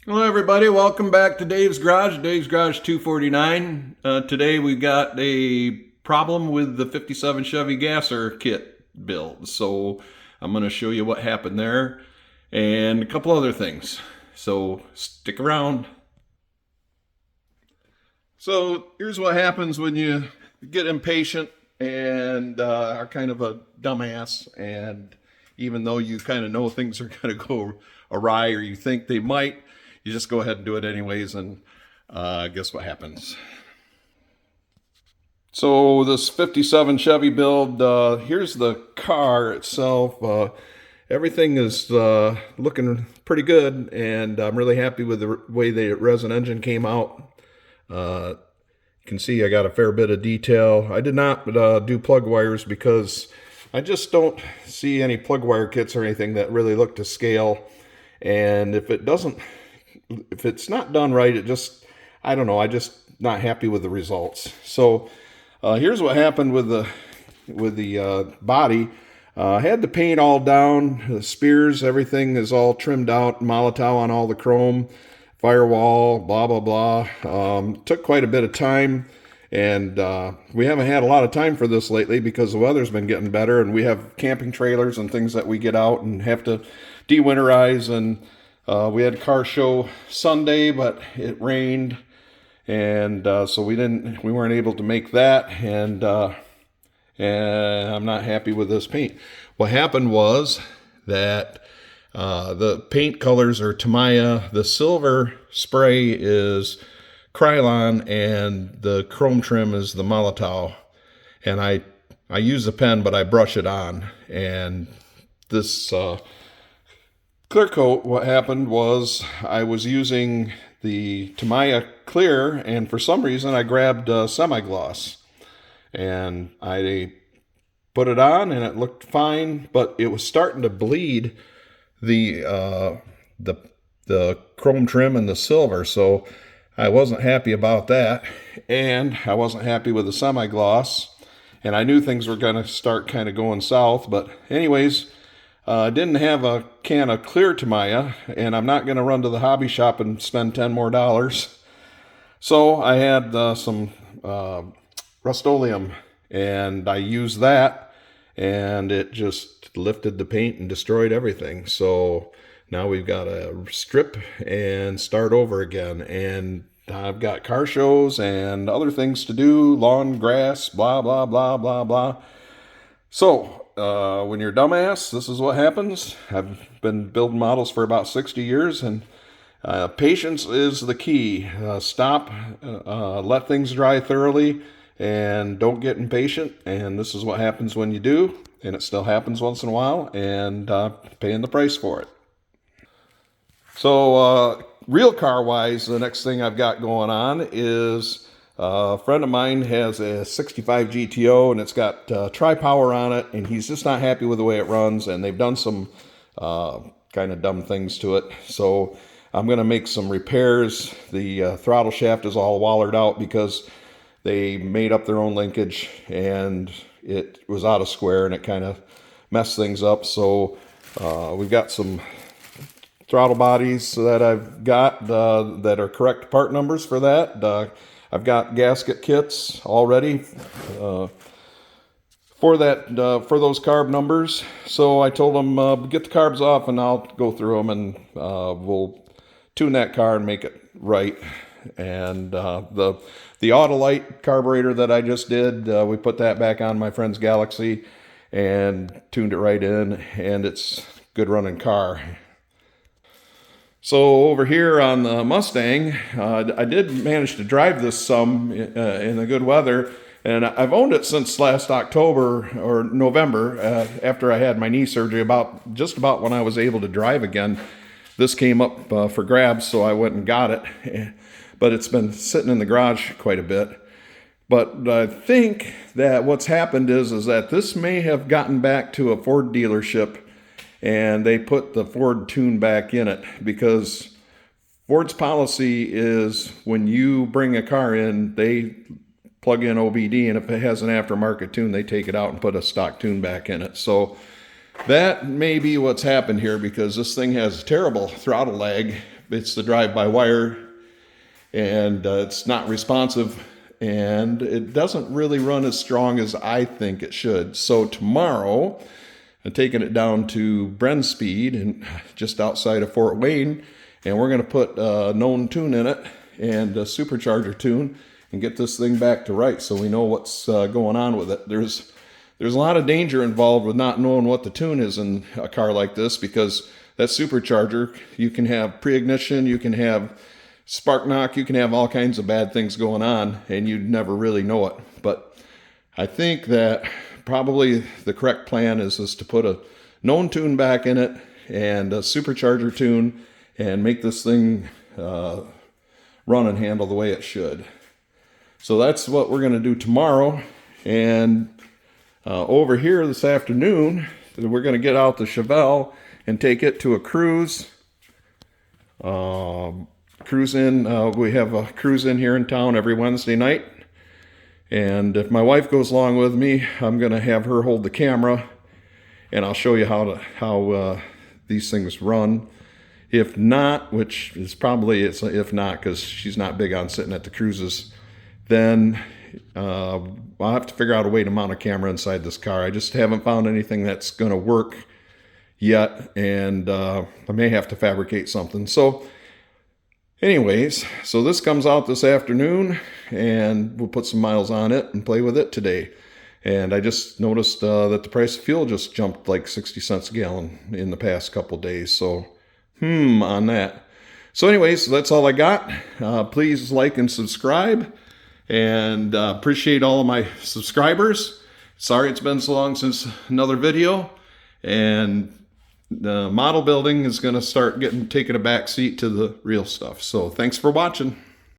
Hello everybody, welcome back to Dave's Garage, 249. Today we got a problem with the 57 Chevy Gasser kit build. So I'm going to show you what happened there and a couple other things. So stick around. So here's what happens when you get impatient and are kind of a dumbass, and even though you kind of know things are going to go awry or you think they might, you just go ahead and do it anyways, and guess what happens? So this 57 Chevy build, here's the car itself. Everything is looking pretty good, and I'm really happy with the way the resin engine came out. You can see I got a fair bit of detail. I did not do plug wires because I just don't see any plug wire kits or anything that really look to scale. And if it's not done right, I don't know, I just not happy with the results. So here's what happened with the body. I had the paint all down, the spears, everything is all trimmed out, Molotov on all the chrome, firewall, blah, blah, blah. Took quite a bit of time, and we haven't had a lot of time for this lately because the weather's been getting better, and we have camping trailers and things that we get out and have to de-winterize, and we had a car show Sunday, but it rained, and so we weren't able to make that, and I'm not happy with this paint. What happened was that the paint colors are Tamiya, the silver spray is Krylon, and the chrome trim is the Molotov. And I use a pen, but I brush it on. And this clear coat, what happened was I was using the Tamiya clear, and for some reason I grabbed semi-gloss. And I put it on, and it looked fine, but it was starting to bleed the chrome trim and the silver, so I wasn't happy about that, and I wasn't happy with the semi-gloss, and I knew things were going to start kind of going south. But anyways, I didn't have a can of clear Tamiya, and I'm not going to run to the hobby shop and spend $10 more. So I had some Rust-Oleum, and I used that, and it just lifted the paint and destroyed everything. So now we've got to strip and start over again, and I've got car shows and other things to do, lawn, grass, blah, blah, blah, blah, blah. So when you're a dumbass, this is what happens. I've been building models for about 60 years, and patience is the key. Stop, let things dry thoroughly, and don't get impatient. And this is what happens when you do, and it still happens once in a while, and paying the price for it. So real car wise, the next thing I've got going on is a friend of mine has a 65 GTO, and it's got tri-power on it, and he's just not happy with the way it runs, and they've done some kind of dumb things to it. So I'm going to make some repairs. The throttle shaft is all wallered out because they made up their own linkage, and it was out of square, and it kind of messed things up. So we've got some throttle bodies that I've got that are correct part numbers for that. I've got gasket kits already for those carb numbers. So I told them get the carbs off, and I'll go through them, and we'll tune that car and make it right. And the Autolite carburetor that I just did, we put that back on my friend's Galaxy and tuned it right in, and it's a good running car. So over here on the Mustang, I did manage to drive this some in the good weather, and I've owned it since last October or November after I had my knee surgery, just about when I was able to drive again. This came up for grabs, so I went and got it, but it's been sitting in the garage quite a bit. But I think that what's happened is that this may have gotten back to a Ford dealership, and they put the Ford tune back in it, because Ford's policy is when you bring a car in, they plug in OBD, and if it has an aftermarket tune, they take it out and put a stock tune back in it. So that may be what's happened here, because this thing has terrible throttle lag. it's the drive-by-wire, and it's not responsive, and it doesn't really run as strong as I think it should. So tomorrow, I'm taking it down to Bren Speed, and just outside of Fort Wayne, and we're going to put a known tune in it and a supercharger tune and get this thing back to right, so we know what's going on with it. There's a lot of danger involved with not knowing what the tune is in a car like this, because that supercharger, you can have pre-ignition, you can have spark knock, you can have all kinds of bad things going on, and you'd never really know it. But I think that probably the correct plan is to put a known tune back in it and a supercharger tune and make this thing run and handle the way it should. So that's what we're going to do tomorrow. And over here this afternoon, we're going to get out the Chevelle and take it to a cruise. Cruise in. We have a cruise in here in town every Wednesday night. And if my wife goes along with me, I'm going to have her hold the camera, and I'll show you how these things run. If not, which is probably if not, because she's not big on sitting at the cruises, then I'll have to figure out a way to mount a camera inside this car. I just haven't found anything that's going to work yet, and I may have to fabricate something. So anyways, so this comes out this afternoon, and we'll put some miles on it and play with it today. And I just noticed that the price of fuel just jumped like 60 cents a gallon in the past couple days. So on that. So anyways, that's all I got. Please like and subscribe. And appreciate all of my subscribers. Sorry it's been so long since another video. And the model building is going to start taking a back seat to the real stuff. So thanks for watching.